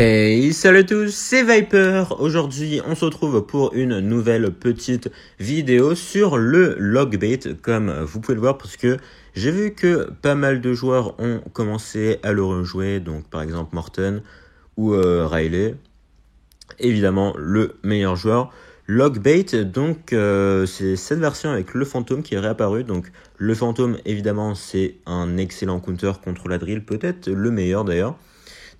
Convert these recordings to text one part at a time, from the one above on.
Hey, salut à tous, c'est Viper. Aujourd'hui, on se retrouve pour une nouvelle petite vidéo sur le logbait, comme vous pouvez le voir, parce que j'ai vu que pas mal de joueurs ont commencé à le rejouer, donc par exemple Morten ou Riley, évidemment le meilleur joueur. Logbait, donc c'est cette version avec le fantôme qui est réapparu. Donc le fantôme, évidemment, c'est un excellent counter contre la drill, peut-être le meilleur d'ailleurs.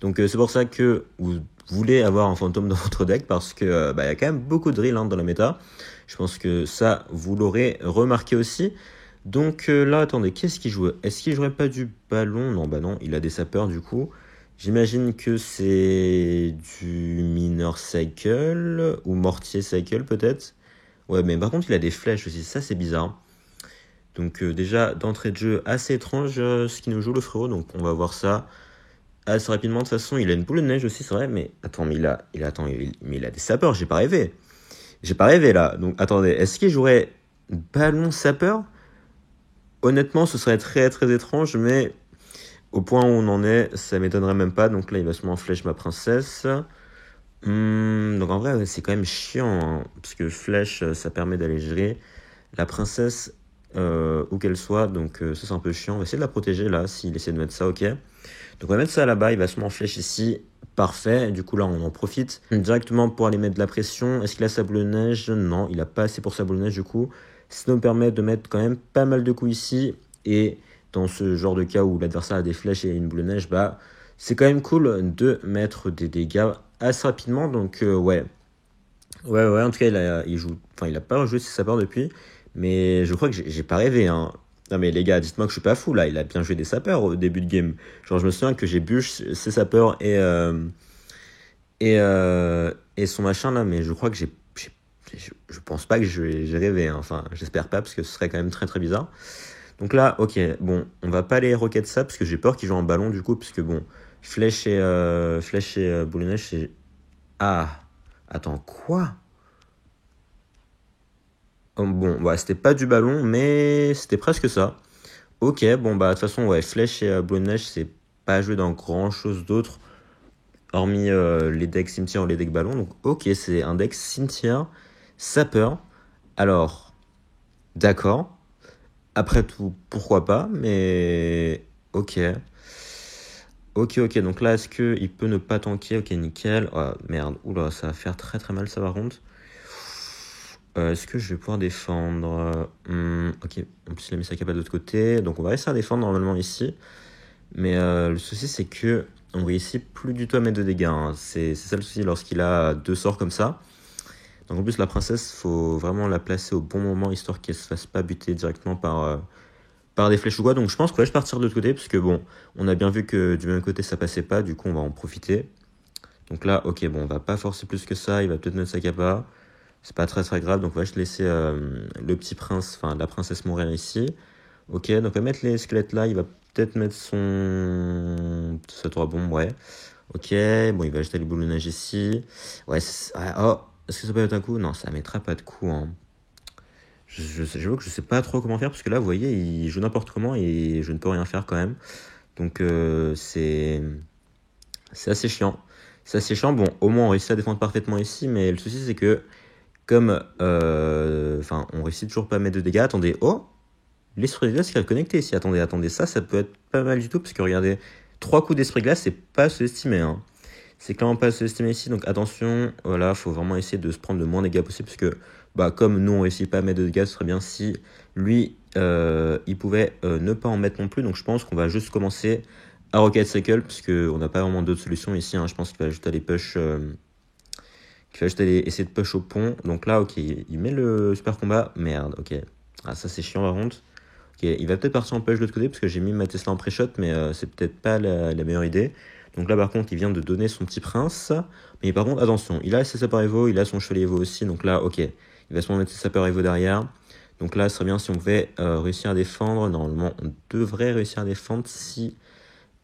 Donc c'est pour ça que vous voulez avoir un fantôme dans votre deck, parce que y a quand même beaucoup de drill dans la méta. Je pense que ça, vous l'aurez remarqué aussi. Donc là, attendez, qu'est-ce qu'il jouait? Est-ce qu'il jouerait pas du ballon? Non, bah non, il a des sapeurs du coup. J'imagine que c'est du mineur cycle ou mortier cycle peut-être. Ouais, mais par contre, il a des flèches aussi, ça c'est bizarre. Donc déjà, d'entrée de jeu, assez étrange ce qu'il nous joue le frérot, donc on va voir ça assez rapidement. De toute façon, il a une boule de neige aussi, c'est vrai, mais attends, mais il a des sapeurs, j'ai pas rêvé. J'ai pas rêvé là. Donc attendez, est-ce qu'il jouerait ballon sapeur? Honnêtement, ce serait très très étrange, mais au point où on en est, ça m'étonnerait même pas. Donc là, il va sûrement flèche ma princesse. Donc en vrai, ouais, c'est quand même chiant, hein, parce que flèche, ça permet d'aller gérer la princesse où qu'elle soit. Donc ça, c'est un peu chiant. On va essayer de la protéger là, s'il essaie de mettre ça, ok. Donc on va mettre ça là-bas, il va sûrement flèche ici, parfait. Du coup là on en profite directement pour aller mettre de la pression. Est-ce qu'il a sa boule de neige? Non, il a pas assez pour sa boule de neige du coup. Ça nous permet de mettre quand même pas mal de coups ici. Et dans ce genre de cas où l'adversaire a des flèches et une boule de neige, c'est quand même cool de mettre des dégâts assez rapidement. Donc ouais, en tout cas il a pas joué ses sapeurs depuis. Mais je crois que j'ai pas rêvé, hein. Non mais les gars, dites-moi que je suis pas fou là, il a bien joué des sapeurs au début de game. Genre je me souviens que j'ai bûche ses sapeurs et son machin là, mais je crois que je pense pas que j'ai rêvé, hein. Enfin j'espère pas, parce que ce serait quand même très très bizarre. Donc là, ok, bon, on va pas aller rocket ça, parce que j'ai peur qu'il joue en ballon du coup, parce que bon, flèche et boule de neige, c'est... Ah, attends, quoi? Oh, bon, ouais, c'était pas du ballon, mais c'était presque ça. Ok, bon bah de toute façon, ouais, flèche et boule de neige, c'est pas joué dans grand chose d'autre, hormis les decks cimetière ou les decks ballon. Donc ok, c'est un deck cimetière sapeur. Alors, d'accord. Après tout, pourquoi pas, mais ok. Ok, donc là, est-ce qu'il peut ne pas tanker? Ok, nickel. Oh, merde, oula, ça va faire très très mal ça par contre. Est-ce que je vais pouvoir défendre? Ok, en plus il a mis sa capa de l'autre côté, donc on va réussir à défendre normalement ici. Mais le souci c'est que on réussit plus du tout à mettre de dégâts, hein. C'est ça le souci lorsqu'il a deux sorts comme ça. Donc en plus la princesse, faut vraiment la placer au bon moment, histoire qu'elle se fasse pas buter directement par des flèches ou quoi. Donc je pense que je vais partir de l'autre côté, parce que bon, on a bien vu que du même côté ça passait pas, du coup on va en profiter. Donc là, ok, bon, on va pas forcer plus que ça, il va peut-être mettre sa capa. C'est pas très très grave, donc on va juste laisser le petit prince, enfin la princesse mourir ici. Ok, donc on va mettre les squelettes là, il va peut-être mettre sa tour à bombe, ouais. Ok, bon, il va jeter les boules de neige ici. Ouais, oh, est-ce que ça peut être un coup? Non, ça mettra pas de coup, hein. J'avoue que je sais pas trop comment faire, parce que là, vous voyez, il joue n'importe comment et je ne peux rien faire quand même. Donc c'est assez chiant. C'est assez chiant, bon, au moins on réussit à défendre parfaitement ici, mais le souci c'est que comme on réussit toujours pas à mettre de dégâts. Attendez, oh, l'esprit de glace qui est connecté ici. Attendez, ça peut être pas mal du tout, parce que regardez, 3 coups d'esprit de glace, c'est pas sous-estimé, hein. C'est clairement pas sous-estimé ici, donc attention, voilà, faut vraiment essayer de se prendre le moins de dégâts possible, parce que comme nous on réussit pas à mettre de dégâts, ce serait bien si lui il pouvait ne pas en mettre non plus. Donc je pense qu'on va juste commencer à Rocket Cycle, parce qu'on n'a pas vraiment d'autres solutions ici, hein. Je pense qu'il va juste aller push. Il va juste aller essayer de push au pont. Donc là, ok, il met le super combat. Merde, ok. Ah, ça c'est chiant par contre. Ok, il va peut-être partir en push de l'autre côté, parce que j'ai mis ma Tesla en pré-shot, mais c'est peut-être pas la meilleure idée. Donc là, par contre, il vient de donner son petit prince. Mais par contre, attention, il a ses sapeurs Evo, il a son chevalier Evo aussi. Donc là, ok, il va sûrement mettre ses sapeurs Evo derrière. Donc là, ce serait bien si on pouvait réussir à défendre. Normalement, on devrait réussir à défendre si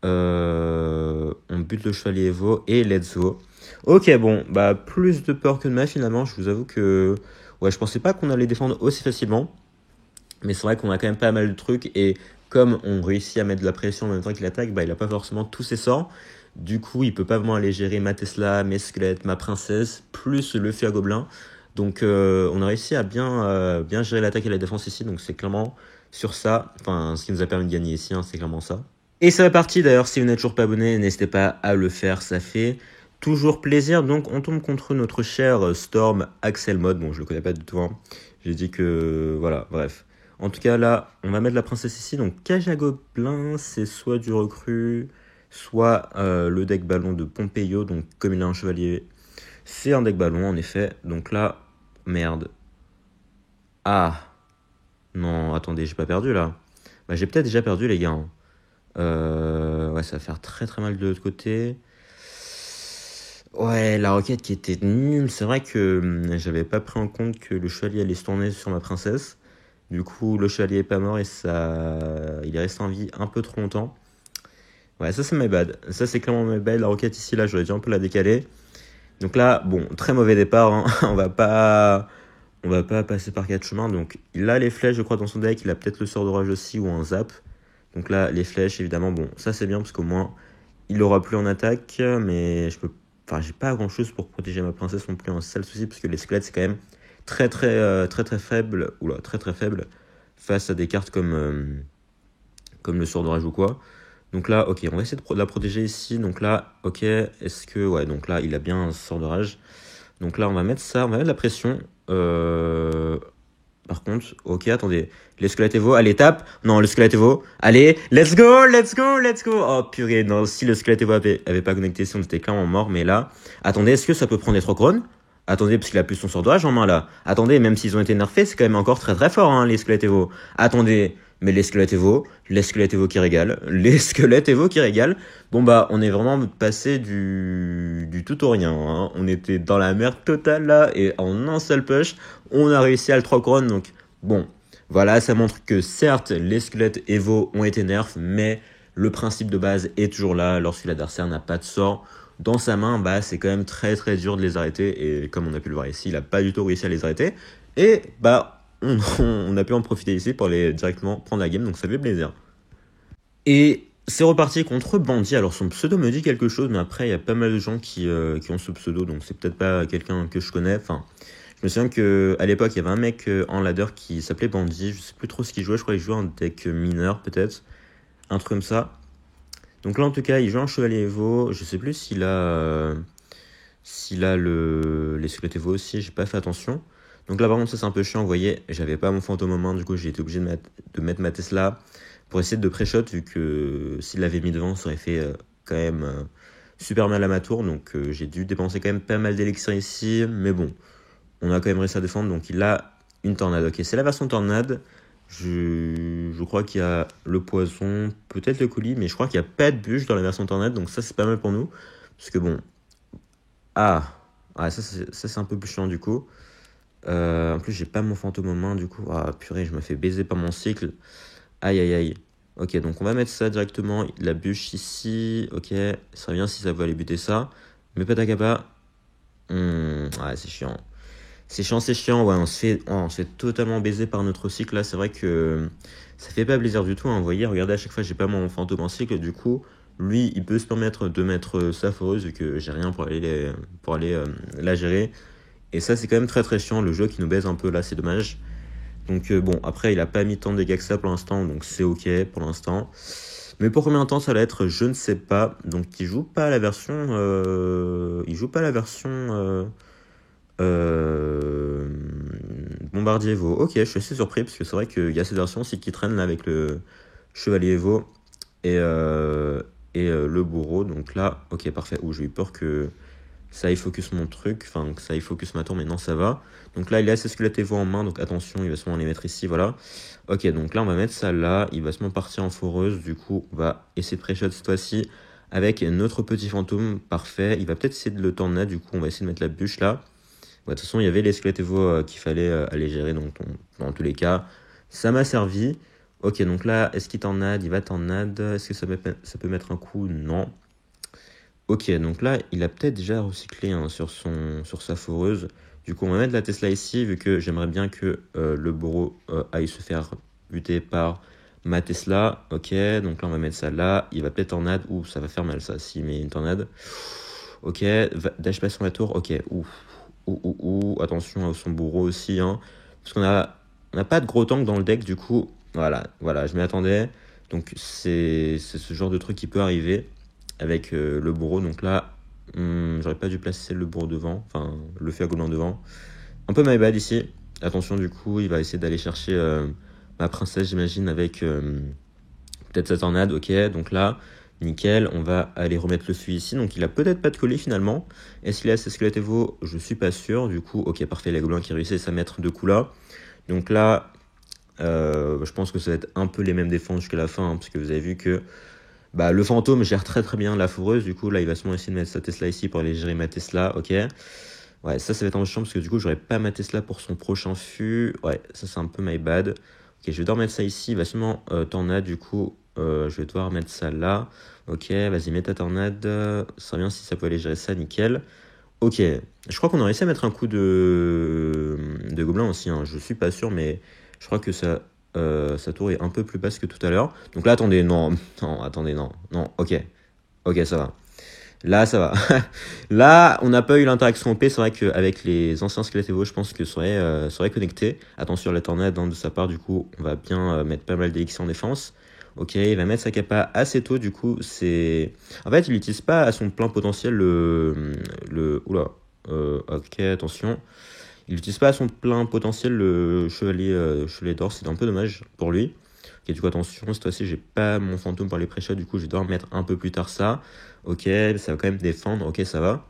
on bute le chevalier Evo, et let's go. Ok, bon, plus de peur que de mal finalement. Je vous avoue que ouais, je pensais pas qu'on allait défendre aussi facilement, mais c'est vrai qu'on a quand même pas mal de trucs, et comme on réussit à mettre de la pression en même temps qu'il attaque, il a pas forcément tous ses sorts. Du coup, il peut pas vraiment aller gérer ma Tesla, mes squelettes, ma princesse, plus le feu à gobelin. Donc, on a réussi à bien gérer l'attaque et la défense ici. Donc, c'est clairement sur ça, enfin, ce qui nous a permis de gagner ici, hein, c'est clairement ça. Et ça va partir d'ailleurs, si vous n'êtes toujours pas abonné, n'hésitez pas à le faire, ça fait toujours plaisir. Donc, on tombe contre notre cher Storm Axel Mode. Bon, je le connais pas du tout, hein. J'ai dit que, voilà, bref. En tout cas, là, on va mettre la princesse ici. Donc, cage à gobelin, c'est soit du recrue, soit le deck ballon de Pompeyo. Donc, comme il a un chevalier, c'est un deck ballon, en effet. Donc là, merde. Ah, non, attendez, j'ai pas perdu, là. Bah, j'ai peut-être déjà perdu, les gars, hein. Ouais, ça va faire très très mal de l'autre côté. Ouais, la roquette qui était nulle. C'est vrai que j'avais pas pris en compte que le chevalier allait se tourner sur ma princesse. Du coup, le chevalier est pas mort et il est resté en vie un peu trop longtemps. Ouais, ça c'est my bad. Ça c'est clairement my bad. La roquette ici, là, j'aurais dû un peu la décaler. Donc là, bon, très mauvais départ, hein. On va pas passer par quatre chemins. Donc il a les flèches, je crois, dans son deck. Il a peut-être le sort d'orage aussi ou un zap. Donc là, les flèches, évidemment, bon, ça c'est bien parce qu'au moins, il aura plus en attaque. Mais enfin, j'ai pas grand chose pour protéger ma princesse non plus. Un sale souci parce que les squelettes, c'est quand même très faible. Oula, très faible face à des cartes comme le sort d'orage ou quoi. Donc là, ok, on va essayer de la protéger ici. Donc là, ok, est-ce que... Ouais, donc là, il a bien un sort de rage. Donc là, on va mettre ça, on va mettre de la pression. Par contre, ok, attendez. Les squelettes Evo, allez, tape. Non, le squelette Evo. Allez, let's go, let's go, let's go. Oh purée, non, si le squelette Evo avait pas connecté, si on était clairement mort. Mais là, attendez, est-ce que ça peut prendre les 3 couronnes? Attendez, parce qu'il a plus son sort de rage en main là. Attendez, même s'ils ont été nerfés, c'est quand même encore très fort, hein, les squelettes Evo. Attendez, mais les squelettes Evo qui régalent, les squelettes Evo qui régalent. Bon bah, on est vraiment passé du tout au rien, hein. On était dans la merde totale là, et en un seul push, on a réussi à le 3 couronnes. Donc bon, voilà, ça montre que certes, les squelettes Evo ont été nerfs, mais le principe de base est toujours là. Lorsque l'adversaire n'a pas de sort dans sa main, bah c'est quand même très dur de les arrêter. Et comme on a pu le voir ici, il a pas du tout réussi à les arrêter. Et bah on a pu en profiter ici pour aller directement prendre la game, donc ça fait plaisir. Et c'est reparti contre Bandit. Alors son pseudo me dit quelque chose, mais après il y a pas mal de gens qui ont ce pseudo, donc c'est peut-être pas quelqu'un que je connais. Enfin, je me souviens qu'à l'époque il y avait un mec en ladder qui s'appelait Bandit, je sais plus trop ce qu'il jouait, je crois qu'il jouait un deck mineur peut-être, un truc comme ça. Donc là en tout cas il joue un chevalier Evo, je sais plus s'il a les squelettes Evo aussi, j'ai pas fait attention. Donc là par contre ça c'est un peu chiant, vous voyez, j'avais pas mon fantôme en main, du coup j'ai été obligé de mettre ma Tesla pour essayer de pré-shot, vu que s'il l'avait mis devant ça aurait fait quand même super mal à ma tour. Donc j'ai dû dépenser quand même pas mal d'élixir ici, mais bon, on a quand même réussi à défendre. Donc il a une tornade, ok, c'est la version tornade. Je crois qu'il y a le poison, peut-être le coulis, mais je crois qu'il n'y a pas de bûche dans la version tornade, donc ça c'est pas mal pour nous. Parce que bon... Ah, ça c'est un peu plus chiant du coup. En plus j'ai pas mon fantôme en main du coup. Ah purée, je me fais baiser par mon cycle. Aïe. Ok, donc on va mettre ça directement. La bûche ici, ok. Ça serait bien si ça veut aller buter ça. Mais Patakapa. Ouais, c'est chiant. C'est chiant, ouais, on se fait totalement baiser par notre cycle là, c'est vrai que ça fait pas plaisir du tout, hein. Vous voyez, regardez, à chaque fois j'ai pas mon fantôme en cycle, du coup, lui, il peut se permettre de mettre sa foreuse vu que j'ai rien pour aller la gérer. Et ça, c'est quand même très chiant, le jeu qui nous baise un peu là, c'est dommage. Donc bon, après, il a pas mis tant de dégâts que ça pour l'instant, donc c'est ok pour l'instant. Mais pour combien de temps ça va être, je ne sais pas. Donc il joue pas la version... Bombardier Evo. Ok, je suis assez surpris parce que c'est vrai qu'il y a cette version aussi qui traîne là avec le Chevalier Evo et le bourreau. Donc là, ok, parfait. J'ai eu peur que ça aille focus mon truc, enfin que ça aille focus ma tour, mais non, ça va. Donc là, il a ses squelettes Evo en main, donc attention, il va sûrement les mettre ici, voilà. Ok, donc là, on va mettre ça là, il va sûrement partir en foreuse, du coup, on va essayer de pré-shot cette fois-ci avec notre petit fantôme, parfait. Il va peut-être essayer de le tornade, du coup, on va essayer de mettre la bûche là. De toute façon, il y avait les squelettes Evo qu'il fallait aller gérer, donc dans tous les cas, ça m'a servi. Ok, donc là, est-ce qu'il tornade? Il va tornade. Est-ce que ça peut mettre un coup? Non. Ok, donc là, il a peut-être déjà recyclé hein, sur sa foreuse. Du coup, on va mettre la Tesla ici, vu que j'aimerais bien que le bourreau aille se faire buter par ma Tesla, ok, donc là on va mettre ça là, il va peut-être tornade, ouh ça va faire mal ça, s'il met une tornade, ok, dash passe sur la tour, ok, attention à son bourreau aussi, hein, parce on n'a pas de gros tank dans le deck, du coup, voilà, je m'y attendais, donc c'est ce genre de truc qui peut arriver avec le bourreau, donc là, j'aurais pas dû placer le bourreau devant, enfin le feu à gobelin devant, un peu my bad ici, attention du coup, il va essayer d'aller chercher ma princesse, j'imagine, avec peut-être sa tornade, ok, donc là, nickel, on va aller remettre le feu ici, donc il a peut-être pas de colis finalement, est-ce qu'il a ses squelettes Evo? Je suis pas sûr, du coup, ok, parfait, les gobelins qui réussissent à mettre 2 coups là, donc là, je pense que ça va être un peu les mêmes défenses jusqu'à la fin, hein, parce que vous avez vu que bah, le fantôme gère très très bien la fourreuse, du coup là il va sûrement essayer de mettre sa Tesla ici pour aller gérer ma Tesla, ok. Ouais, ça va être embêtant parce que du coup j'aurai pas ma Tesla pour son prochain fût, ouais, ça c'est un peu my bad. Ok, je vais devoir mettre ça ici, il va sûrement tornade, du coup je vais devoir mettre ça là, ok, vas-y mets ta tornade, ça serait bien si ça pouvait aller gérer ça, nickel. Ok, je crois qu'on a réussi à mettre un coup de gobelin aussi, hein. Je suis pas sûr, mais je crois que sa tour est un peu plus basse que tout à l'heure. Donc là, attendez, non, non, attendez, non, non, ok, ça va. Là, ça va. Là, on n'a pas eu l'interaction OP, c'est vrai qu'avec les anciens squelettes Evo, je pense que ça aurait connecté. Attention à la tornade hein, de sa part, du coup, on va bien mettre pas mal d'élixir en défense. Ok, il va mettre sa capa assez tôt, du coup, c'est... En fait, il n'utilise pas à son plein potentiel Oula, ok, attention. Il n'utilise pas à son plein potentiel le chevalier d'or, c'est un peu dommage pour lui. Ok, du coup, attention, cette fois-ci, j'ai pas mon fantôme pour les pré-shots, du coup, je vais devoir mettre un peu plus tard ça. Ok, ça va quand même défendre, ok, ça va.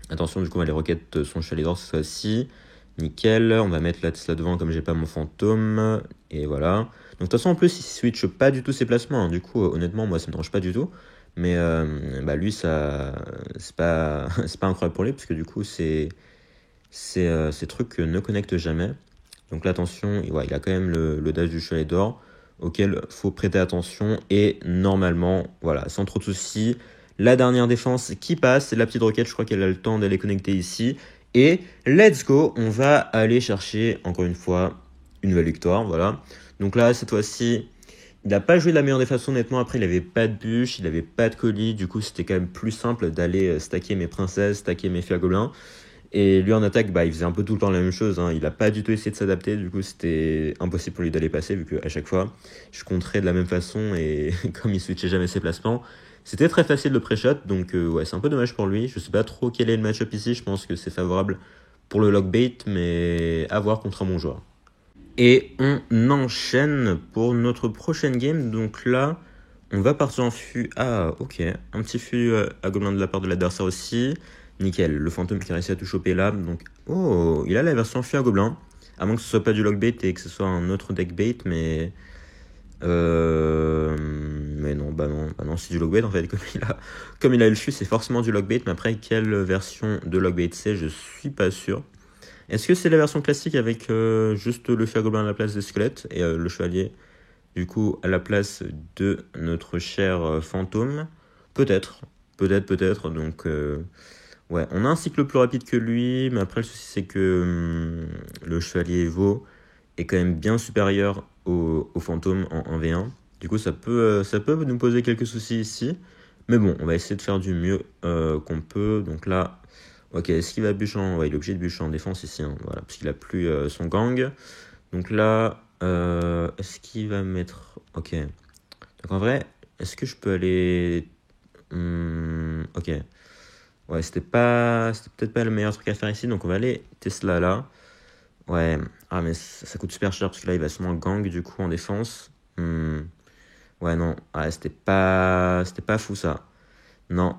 Attention, du coup, on va aller requête son chevalier d'or cette fois-ci. Nickel, on va mettre la Tesla devant comme j'ai pas mon fantôme. Et voilà. Donc de toute façon, en plus, il switch pas du tout ses placements, hein. Du coup, honnêtement, moi, ça me dérange pas du tout. Mais bah, lui, ça, c'est pas incroyable pour lui, parce que du coup, ces trucs ne connectent jamais. Donc là, attention, ouais, il a quand même le dash du chevalier d'or, auquel faut prêter attention. Et normalement, voilà, sans trop de soucis, la dernière défense qui passe, c'est la petite roquette, je crois qu'elle a le temps d'aller connecter ici. Et let's go, on va aller chercher, encore une fois, une nouvelle victoire, voilà. Donc là, cette fois-ci, il n'a pas joué de la meilleure des façons, honnêtement. Après, il n'avait pas de bûche, il n'avait pas de colis. Du coup, c'était quand même plus simple d'aller stacker mes princesses, stacker mes feux à gobelins. Et lui en attaque, bah, il faisait un peu tout le temps la même chose, hein. Il n'a pas du tout essayé de s'adapter, du coup c'était impossible pour lui d'aller passer, vu qu'à chaque fois, je compterais de la même façon, et comme il switchait jamais ses placements, c'était très facile de pré-shot, donc ouais, c'est un peu dommage pour lui. Je sais pas trop quel est le match-up ici, je pense que c'est favorable pour le lockbait, mais à voir contre un bon joueur. Et on enchaîne pour notre prochaine game, donc là, on va partir en fût. Ah, ok, un petit fût à gobelin de la part de l'adversaire aussi. Nickel, le fantôme qui a réussi à tout choper là. Donc, oh, il a la version fût à gobelin. À moins que ce soit pas du lockbait et que ce soit un autre deck bait, mais. Mais non, bah non, c'est du lockbait en fait. Comme il a le fût, c'est forcément du lockbait. Mais après, quelle version de lockbait c'est, je suis pas sûr. Est-ce que c'est la version classique avec juste le fût à gobelin à la place des squelettes et le chevalier du coup à la place de notre cher fantôme? Peut-être. Donc, ouais, on a un cycle plus rapide que lui, mais après, le souci, c'est que le chevalier Evo est quand même bien supérieur au fantôme en 1v1. Du coup, ça peut nous poser quelques soucis ici. Mais bon, on va essayer de faire du mieux qu'on peut. Donc là, ok, est-ce qu'il va bûcher en... Ouais, il est obligé de bûcher en défense ici, hein, voilà, parce qu'il a plus son gang. Donc là, est-ce qu'il va mettre... Ok. Donc en vrai, est-ce que je peux aller... ok. Ouais, c'était peut-être pas le meilleur truc à faire ici, donc on va aller Tesla là. Ouais, ah mais ça coûte super cher parce que là il va sûrement gang du coup en défense. Ouais, non, c'était pas fou ça. Non.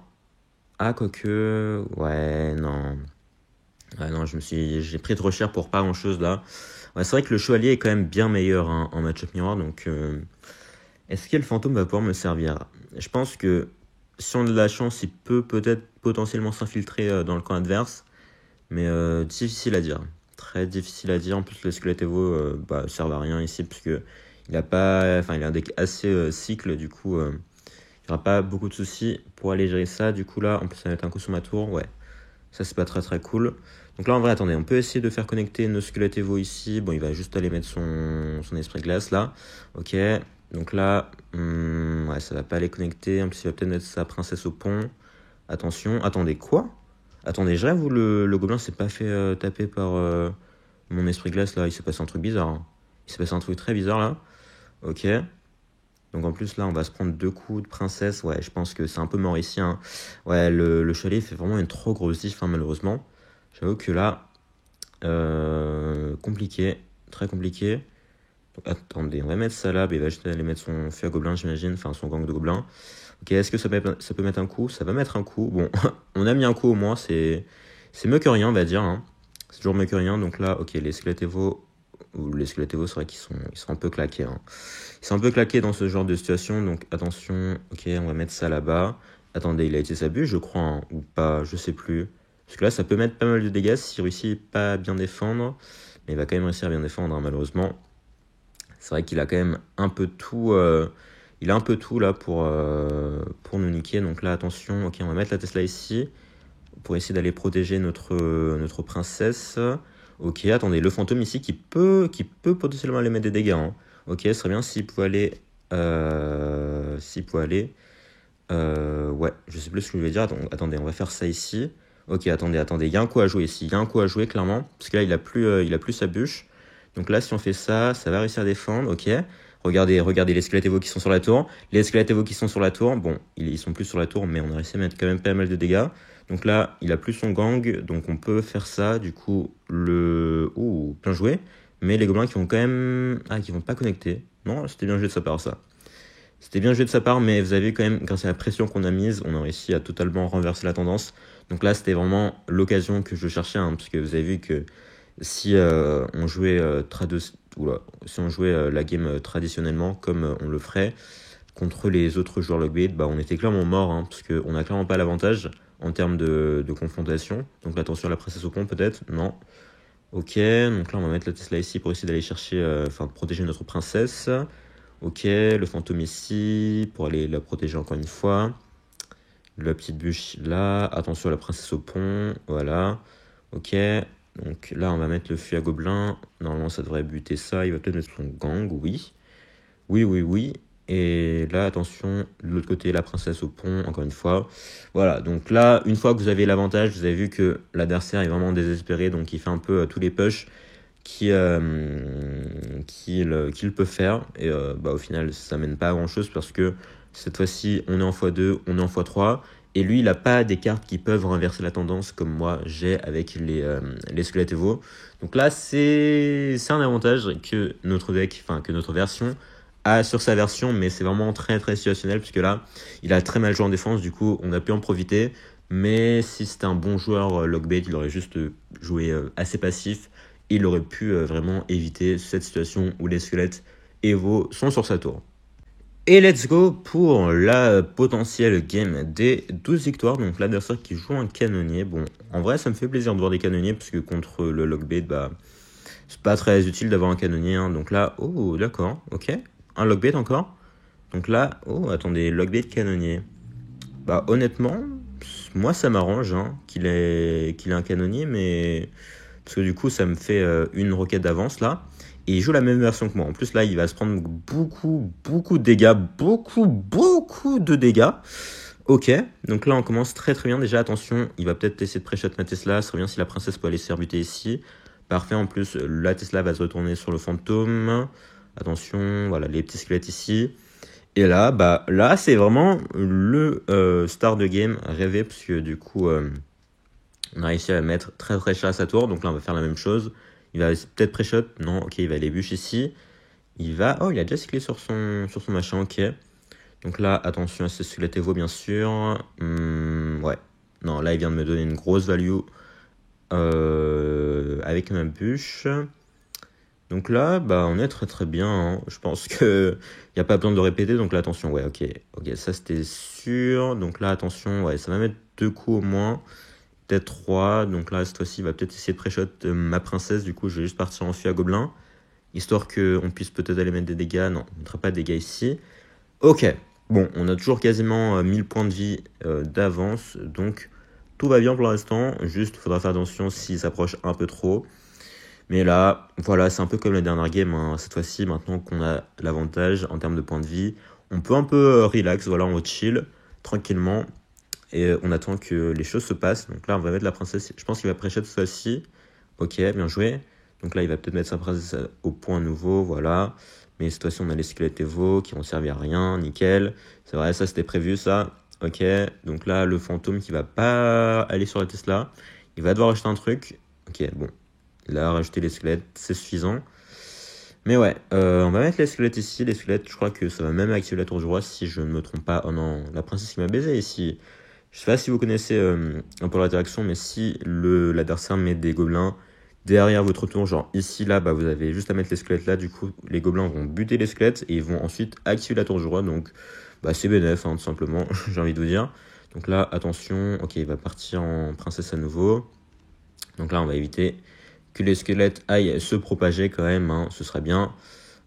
Ah, quoique, ouais, non. Ouais, non, j'ai pris trop cher pour pas grand chose là. Ouais, c'est vrai que le chevalier est quand même bien meilleur hein, en match-up miroir, donc est-ce que le fantôme va pouvoir me servir? Je pense que si on a de la chance, il peut peut-être potentiellement s'infiltrer dans le camp adverse, mais difficile à dire. Très difficile à dire. En plus, le squelette Evo bah, servent à rien ici, puisque il a un deck assez cycle, du coup, il n'y aura pas beaucoup de soucis pour aller gérer ça. Du coup, là, en plus, ça va mettre un coup sur ma tour, ouais. Ça, c'est pas très cool. Donc là, en vrai, attendez, on peut essayer de faire connecter nos squelettes Evo ici. Bon, il va juste aller mettre son esprit glace là. Ok. Donc là, ouais, ça va pas aller connecter. En plus, il va peut-être mettre sa princesse au pont. Attention. Attendez, quoi? Attendez, je rêve ou le gobelin s'est pas fait taper par mon esprit glace là? Il s'est passé un truc bizarre, hein. Il s'est passé un truc très bizarre là. Ok. Donc en plus là, on va se prendre 2 coups de princesse. Ouais, je pense que c'est un peu mort ici, hein. Ouais, le chalet fait vraiment une trop grosse diff, hein, malheureusement. J'avoue que là, compliqué, très compliqué. Donc, attendez, on va mettre ça là. Il va juste aller mettre son feu à gobelin, j'imagine. Enfin, son gang de gobelins. Ok, est-ce que ça peut mettre un coup? Ça va mettre un coup. Bon, on a mis un coup au moins. C'est mieux que rien, on va dire, hein. C'est toujours mieux que rien. Donc là, ok, les squelettes Evo, ou les squelettes Evo, c'est vrai qu'ils sont un peu claqués, hein. Ils sont un peu claqués dans ce genre de situation. Donc attention, ok, on va mettre ça là-bas. Attendez, il a été sa bûche, je crois, hein, ou pas, je sais plus. Parce que là, ça peut mettre pas mal de dégâts s'il réussit pas à bien défendre. Mais il va quand même réussir à bien défendre, hein, malheureusement. C'est vrai qu'il a quand même un peu tout. Il a un peu tout là pour nous niquer. Donc là, attention. Ok, on va mettre la Tesla ici. Pour essayer d'aller protéger notre princesse. Ok, attendez. Le fantôme ici qui peut potentiellement aller mettre des dégâts, hein. Ok, ce serait bien s'il pouvait aller. Ouais, je sais plus ce que je vais dire. Attendez, on va faire ça ici. Ok, attendez. Il y a un coup à jouer ici. Il y a un coup à jouer, clairement. Parce que là, il a plus sa bûche. Donc là, si on fait ça, ça va réussir à défendre. Ok. Regardez les squelettes Evo qui sont sur la tour. Les squelettes Evo qui sont sur la tour. Bon, ils sont plus sur la tour, mais on a réussi à mettre quand même pas mal de dégâts. Donc là, il a plus son gang. Donc on peut faire ça. Du coup, ouh, bien joué. Mais les gobelins qui vont quand même. Ah, qui vont pas connecter. Non, c'était bien joué de sa part, ça. C'était bien joué de sa part, mais vous avez vu quand même, grâce à la pression qu'on a mise, on a réussi à totalement renverser la tendance. Donc là, c'était vraiment l'occasion que je cherchais, hein, parce que vous avez vu que si on jouait, si on jouait la game traditionnellement, comme on le ferait contre les autres joueurs logbait, bah, on était clairement mort, hein, parce qu'on n'a clairement pas l'avantage en termes de confrontation. Donc attention à la princesse au pont, peut-être. Non. Ok, donc là, on va mettre la Tesla ici pour essayer d'aller chercher, protéger notre princesse. Ok, le fantôme ici, pour aller la protéger encore une fois. La petite bûche là, attention à la princesse au pont, voilà. Ok, donc là on va mettre le feu à gobelin. Normalement ça devrait buter ça, il va peut-être mettre son gang, oui. Oui. Et là attention, de l'autre côté la princesse au pont, encore une fois. Voilà, donc là, une fois que vous avez l'avantage, vous avez vu que l'adversaire est vraiment désespéré, donc il fait un peu tous les pushs qu'il peut faire. Et au final, ça mène pas à grand chose parce que cette fois-ci, on est en x2, on est en x3. Et lui, il n'a pas des cartes qui peuvent renverser la tendance comme moi j'ai avec les squelettes Evo. Donc là, c'est un avantage que notre deck, enfin que notre version a sur sa version, mais c'est vraiment très situationnel puisque là, il a très mal joué en défense. Du coup, on a pu en profiter. Mais si c'était un bon joueur logbait, il aurait juste joué assez passif. Il aurait pu vraiment éviter cette situation où les squelettes Evo sont sur sa tour. Et let's go pour la potentielle game des 12 victoires. Donc l'adversaire qui joue un canonnier. Bon, en vrai, ça me fait plaisir de voir des canonniers parce que contre le logbait, bah, c'est pas très utile d'avoir un canonnier, hein. Donc là, oh, d'accord, ok. Un logbait encore. Donc là, oh, attendez, logbait canonnier. Bah, honnêtement, moi, ça m'arrange, hein, qu'il ait un canonnier, mais parce que du coup, ça me fait une roquette d'avance là. Et il joue la même version que moi. En plus, là, il va se prendre beaucoup de dégâts. Beaucoup de dégâts. Ok, donc là, on commence très bien. Déjà, attention, il va peut-être essayer de pré-shot ma Tesla. Ce serait bien si la princesse peut aller se faire buter ici. Parfait, en plus, la Tesla va se retourner sur le fantôme. Attention, voilà, les petits squelettes ici. Et là, bah, là, c'est vraiment le start de game rêvé. Parce que du coup, on a réussi à mettre très cher à sa tour. Donc là, on va faire la même chose. Il va peut-être pré-shot. Non, ok, il va aller bûche ici. Il a déjà cyclé sur son machin, ok. Donc là, attention à ce squelette Evo, bien sûr. Ouais. Non, là, il vient de me donner une grosse value avec ma bûche. Donc là, bah, on est très bien, hein. Je pense qu'il n'y a pas besoin de répéter. Donc là, attention, ouais, ok, ça c'était sûr. Donc là, attention, ouais, ça va mettre 2 coups au moins. Peut-être 3, donc là cette fois-ci il va peut-être essayer de pré-shot ma princesse, du coup je vais juste partir en feu à gobelin, histoire qu'on puisse peut-être aller mettre des dégâts. Non, on ne mettra pas de dégâts ici. Ok, bon, on a toujours quasiment 1000 points de vie d'avance, donc tout va bien pour l'instant, juste faudra faire attention s'il s'approche un peu trop. Mais là, voilà, c'est un peu comme la dernière game, hein. Cette fois-ci, maintenant qu'on a l'avantage en termes de points de vie, on peut un peu relax, voilà, on chill tranquillement et on attend que les choses se passent. Donc là, on va mettre la princesse, je pense qu'il va prêcher cette fois-ci. Ok, bien joué. Donc là, il va peut-être mettre sa princesse au point nouveau, voilà. Mais cette fois-ci, on a les squelettes Evo qui vont servir à rien, nickel. C'est vrai, ça c'était prévu, ça. Ok, donc là, le fantôme qui va pas aller sur la Tesla, il va devoir acheter un truc. Ok, bon, il a rajouté les squelettes, c'est suffisant. Mais ouais, on va mettre les squelettes ici. Les squelettes, je crois que ça va même activer la tour du roi si je ne me trompe pas. Oh non, la princesse qui m'a baisé ici. Je sais pas si vous connaissez un peu l'interaction, mais si l'adversaire met des gobelins derrière votre tour, genre ici, là, bah, vous avez juste à mettre les squelettes là. Du coup, les gobelins vont buter les squelettes et ils vont ensuite activer la tour du roi. Donc, bah, c'est bénef, hein, tout simplement, j'ai envie de vous dire. Donc là, attention, ok, il va partir en princesse à nouveau. Donc là, on va éviter que les squelettes aillent se propager quand même, hein, ce serait bien.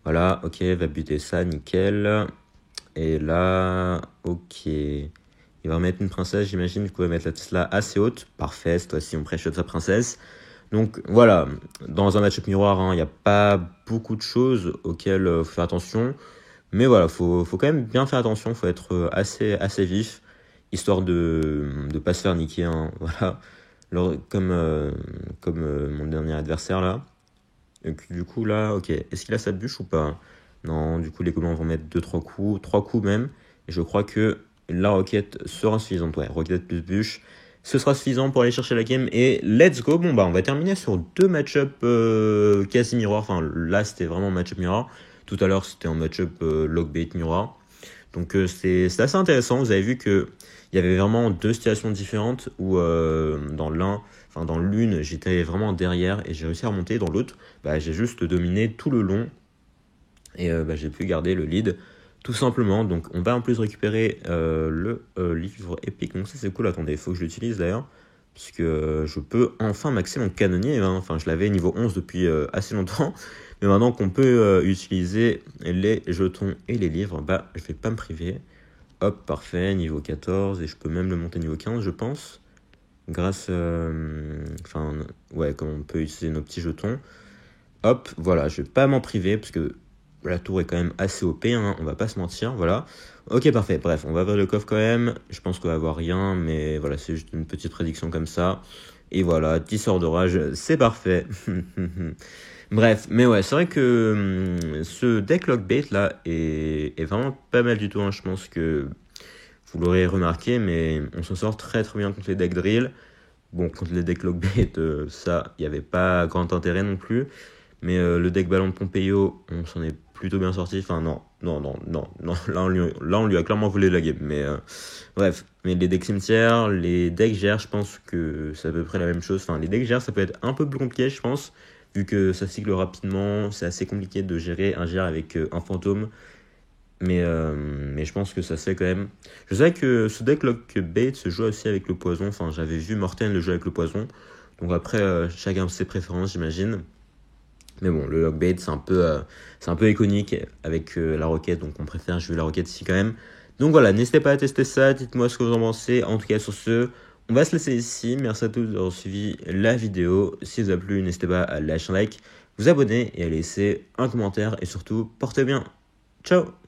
Voilà, ok, va buter ça, nickel. Et là, ok. Il va remettre une princesse, j'imagine, du coup, il va mettre la Tesla assez haute. Parfait, cette fois-ci, on pré-shot sa princesse. Donc voilà, dans un match-up miroir, hein, il n'y a pas beaucoup de choses auxquelles faut faire attention. Mais voilà, faut quand même bien faire attention, faut être assez vif, histoire de ne pas se faire niquer, hein, voilà. Alors, comme mon dernier adversaire là. Et du coup là, ok, est-ce qu'il a sa bûche ou pas? Non, du coup les gobelins vont mettre 2-3 coups, 3 coups même. Et je crois que la roquette sera suffisante. Ouais, roquette plus bûche, ce sera suffisant pour aller chercher la game. Et let's go. Bon bah on va terminer sur 2 match-up quasi miroir. Enfin là c'était vraiment match-up miroir. Tout à l'heure c'était un match-up logbait miroir. Donc c'est assez intéressant. Vous avez vu que il y avait vraiment 2 situations différentes où dans l'une j'étais vraiment derrière et j'ai réussi à remonter. Dans l'autre, bah, j'ai juste dominé tout le long et bah, j'ai pu garder le lead tout simplement. Donc on va en plus récupérer le livre épique. Donc ça c'est cool. Attendez, il faut que je l'utilise d'ailleurs. Parce que je peux enfin maxer mon canonnier, hein. Enfin, je l'avais niveau 11 depuis assez longtemps. Mais maintenant qu'on peut utiliser les jetons et les livres, bah, je vais pas me priver. Hop, parfait, niveau 14. Et je peux même le monter niveau 15, je pense. Grâce... ouais, comme on peut utiliser nos petits jetons. Hop, voilà, je vais pas m'en priver. Parce que la tour est quand même assez OP, hein, on va pas se mentir, voilà. Ok, parfait, bref, on va vers le coffre quand même. Je pense qu'on va avoir rien, mais voilà, c'est juste une petite prédiction comme ça. Et voilà, 10 sorts d'orage, c'est parfait. Bref, mais ouais, c'est vrai que ce deck lockbait là est vraiment pas mal du tout, hein. Je pense que vous l'aurez remarqué, mais on s'en sort très bien contre les decks drill. Bon, contre les decks lockbait, ça, il n'y avait pas grand intérêt non plus. Mais le deck ballon de Pompeo, on s'en est plutôt bien sorti. Enfin, non. Là, on lui a clairement volé la game. Mais bref, mais les decks cimetières, les decks GR, je pense que c'est à peu près la même chose. Enfin, les decks GR, ça peut être un peu plus compliqué, je pense. Vu que ça cycle rapidement, c'est assez compliqué de gérer un GR avec un fantôme. Mais je pense que ça se fait quand même. Je sais que ce deck lockbait se joue aussi avec le poison. Enfin, j'avais vu Morten le jouer avec le poison. Donc après, chacun ses préférences, j'imagine. Mais bon, le lockbait, c'est un peu iconique avec la roquette, donc on préfère jouer la roquette ici quand même. Donc voilà, n'hésitez pas à tester ça, dites-moi ce que vous en pensez. En tout cas, sur ce, on va se laisser ici. Merci à tous d'avoir suivi la vidéo. Si vous a plu, n'hésitez pas à lâcher un like, vous abonner et à laisser un commentaire. Et surtout, portez bien. Ciao!